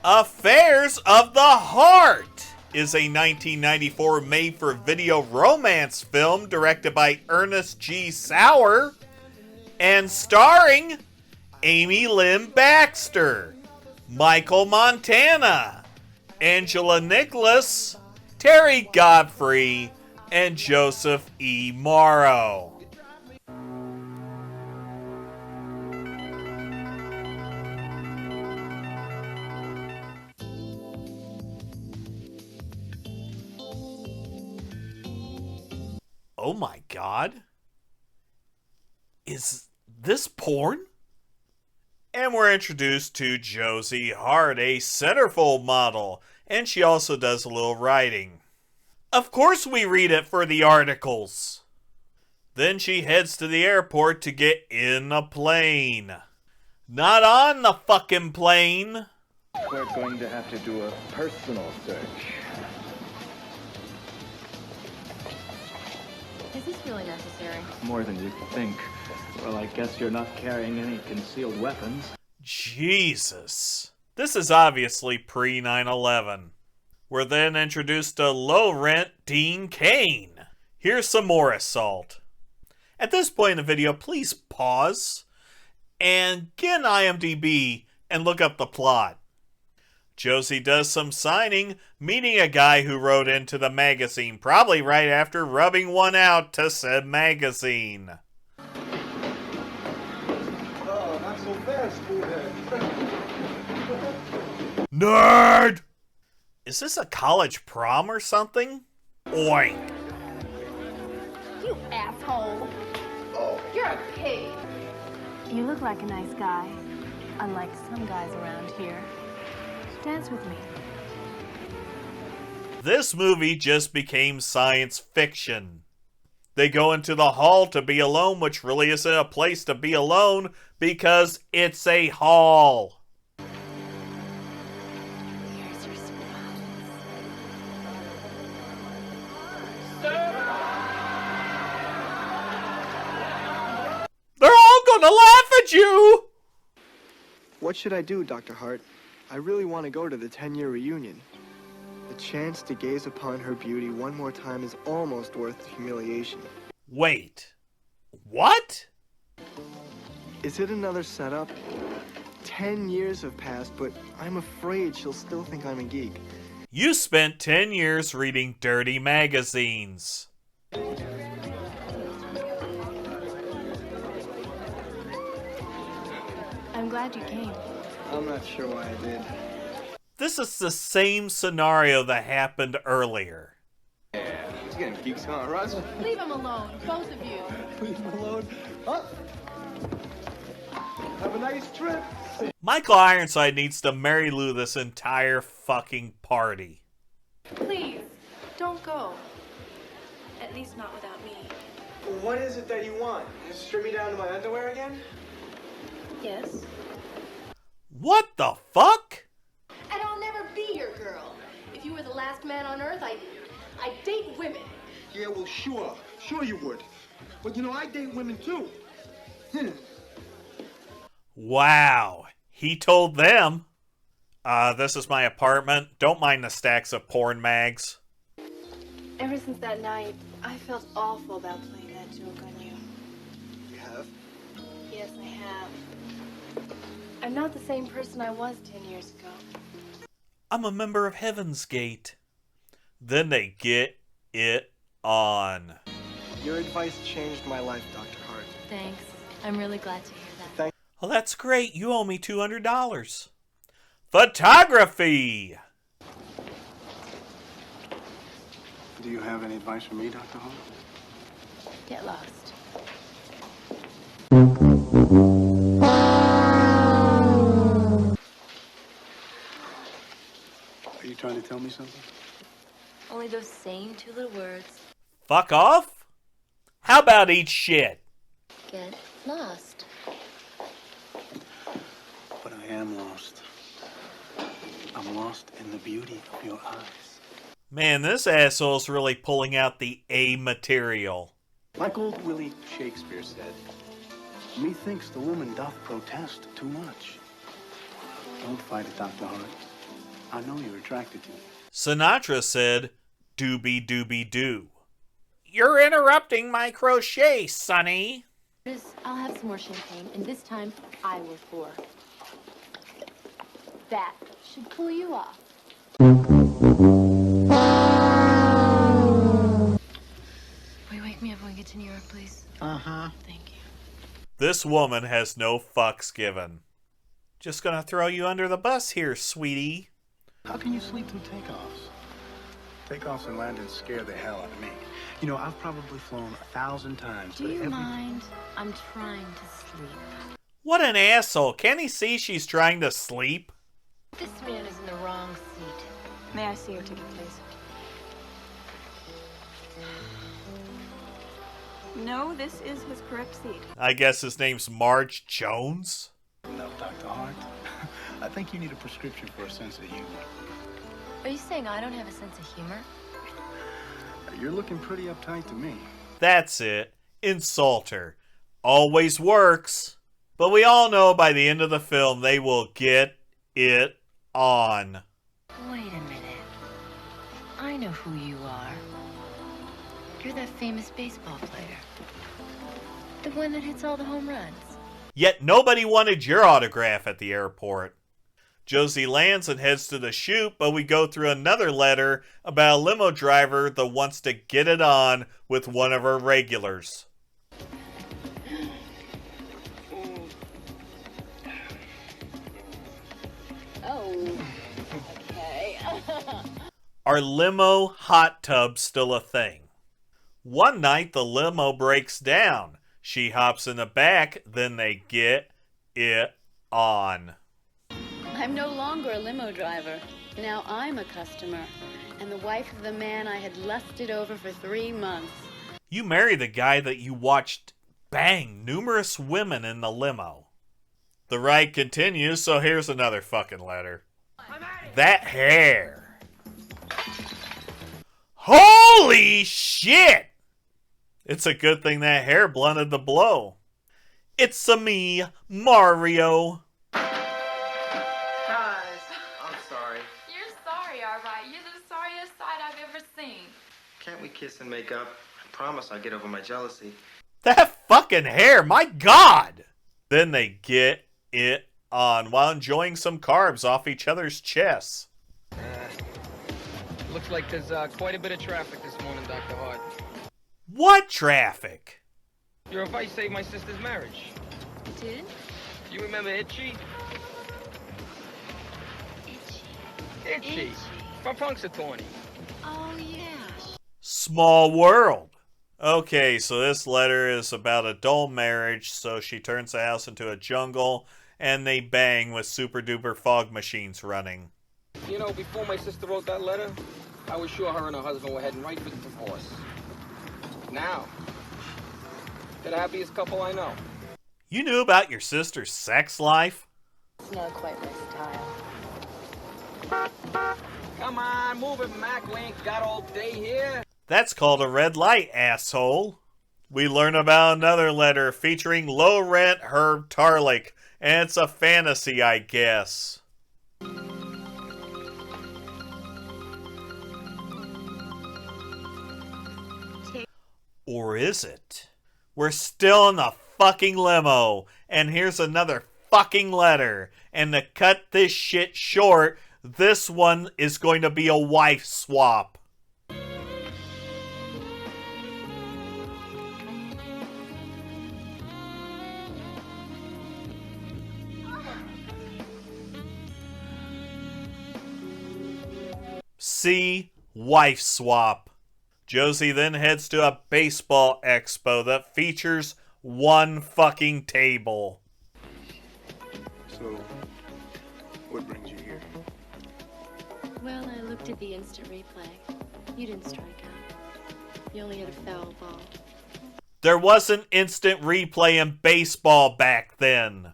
Affairs of the Heart is a 1994 made-for-video romance film directed by Ernest G. Sauer and starring Amy Lynn Baxter, Michael Montana, Angela Nicholas, Terrie Godfrey, and Joseph E. Mauro. Oh my God. Is this porn? And we're introduced to Josie Hart, a centerfold model, and she also does a little writing. Of course we read it for the articles. Then she heads to the airport to get in a plane. Not on the fucking plane. We're going to have to do a personal search. Is this really necessary? More than you think. Well, I guess you're not carrying any concealed weapons. Jesus. This is obviously pre-9/11. We're then introduced to low-rent Dean Cain. Here's some more assault. At this point in the video, please pause and get an IMDb and look up the plot. Josie does some signing, meeting a guy who wrote into the magazine, probably right after rubbing one out to said magazine. Oh, not so fast, foolhead. Nerd! Is this a college prom or something? Oink. You asshole. Oh. You're a pig. You look like a nice guy, unlike some guys around here. Dance with me. This movie just became science fiction. They go into the hall to be alone, which really isn't a place to be alone because it's a hall. Here's your surprise. They're all gonna laugh at you! What should I do, Dr. Hart? I really want to go to the 10-year reunion. The chance to gaze upon her beauty one more time is almost worth the humiliation. Wait. What? Is it another setup? 10 years have passed, but I'm afraid she'll still think I'm a geek. You spent 10 years reading dirty magazines. I'm glad you came. I'm not sure why I did. This is the same scenario that happened earlier. Yeah, he's getting geeks on Russ. Leave him alone, both of you. Leave him alone. Oh. Have a nice trip. Michael Ironside needs to Mary Lou this entire fucking party. Please, don't go. At least not without me. What is it that you want? Just strip me down to my underwear again? Yes. What the fuck? And I'll never be your girl. If you were the last man on earth, I'd date women. Yeah, well, sure. Sure you would. But, you know, I date women, too. Wow. He told them. This is my apartment. Don't mind the stacks of porn mags. Ever since that night, I felt awful about playing that joke on you. You have? Yes, I have. I'm not the same person I was 10 years ago. I'm a member of Heaven's Gate. Then they get it on. Your advice changed my life, Dr. Hart. Thanks. I'm really glad to hear that. Well, that's great. You owe me $200. Photography! Do you have any advice for me, Dr. Hall? Get lost. Are you trying to tell me something? Only those same two little words. Fuck off? How about eat shit? Get lost. But I am lost. I'm lost in the beauty of your eyes. Man, this asshole's really pulling out the A material. Like old Willie Shakespeare said, methinks the woman doth protest too much. Don't fight it, Dr. Hart. I know you're attracted to me. Sinatra said, "Doobie doobie doo." You're interrupting my crochet, Sonny. I'll have some more champagne, and this time I will pour. That should cool you off. Will you wake me up when we get to New York, please? Uh-huh. Thank you. This woman has no fucks given. Just gonna throw you under the bus here, sweetie. How can you sleep through takeoffs? Takeoffs and landings scare the hell out of me. You know, I've probably flown 1,000 times. Do you mind? I'm trying to sleep. What an asshole. Can't he see she's trying to sleep? This man is in the wrong seat. May I see your ticket, please? No, this is his correct seat. I guess his name's Marge Jones? No, Dr. Hart. I think you need a prescription for a sense of humor. Are you saying I don't have a sense of humor? You're looking pretty uptight to me. That's it. Insult her. Always works. But we all know by the end of the film they will get it on. Wait a minute. I know who you are. You're that famous baseball player. The one that hits all the home runs. Yet nobody wanted your autograph at the airport. Josie lands and heads to the shoot, but we go through another letter about a limo driver that wants to get it on with one of her regulars. Oh, okay. Are limo hot tubs still a thing? One night the limo breaks down. She hops in the back, then they get it on. I'm no longer a limo driver. Now I'm a customer, and the wife of the man I had lusted over for 3 months. You marry the guy that you watched bang numerous women in the limo. The ride continues, so here's another fucking letter. That hair. Holy shit! It's a good thing that hair blunted the blow. It's a me, Mauro. I'm sorry. You're sorry, all right. You're the sorriest sight I've ever seen. Can't we kiss and make up? I promise I'll get over my jealousy. That fucking hair, my god! Then they get it on while enjoying some carbs off each other's chests. Looks like there's quite a bit of traffic this morning, Dr. Hart. What traffic? Your advice saved my sister's marriage. Did? You remember Itchy? Itchy. From Punxsutawney. Oh, yeah. Small world. Okay, so this letter is about a dull marriage, so she turns the house into a jungle, and they bang with super duper fog machines running. You know, before my sister wrote that letter, I was sure her and her husband were heading right for the divorce. Now, they're the happiest couple I know. You knew about your sister's sex life? It's not quite my style. Come on, move it, Mac. We ain't got all day here. That's called a red light, asshole. We learn about another letter featuring low-rent Herb Tarlick, and it's a fantasy, I guess. Or is it? We're still in the fucking limo, and here's another fucking letter. And to cut this shit short, this one is going to be a wife swap. See? Wife swap. Josie then heads to a baseball expo that features one fucking table. So, what brings you here? Well, I looked at the instant replay. You didn't strike out. You only hit a foul ball. There wasn't instant replay in baseball back then.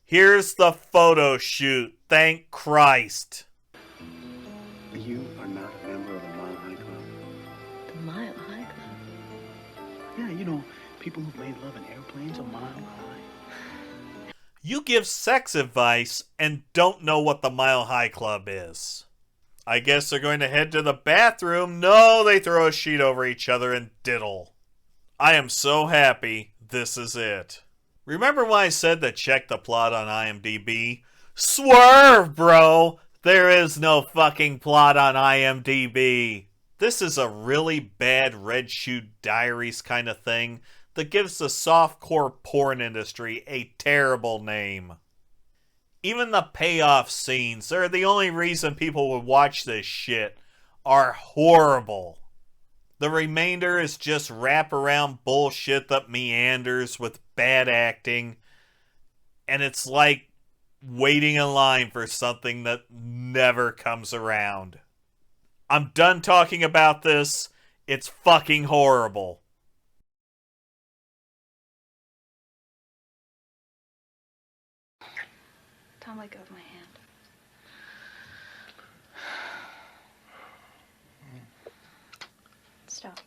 Here's the photo shoot. Thank Christ. You are not a member of the Mile High Club? The Mile High Club? Yeah, you know, people who've made love in airplanes a mile high. You give sex advice and don't know what the Mile High Club is. I guess they're going to head to the bathroom. No, they throw a sheet over each other and diddle. I am so happy this is it. Remember when I said to check the plot on IMDb? Swerve, bro! There is no fucking plot on IMDb. This is a really bad Red Shoe Diaries kind of thing that gives the softcore porn industry a terrible name. Even the payoff scenes, they're the only reason people would watch this shit, are horrible. The remainder is just wraparound bullshit that meanders with bad acting, and it's like waiting in line for something that never comes around. I'm done talking about this. It's fucking horrible. Tom, let go of my hand. Stop.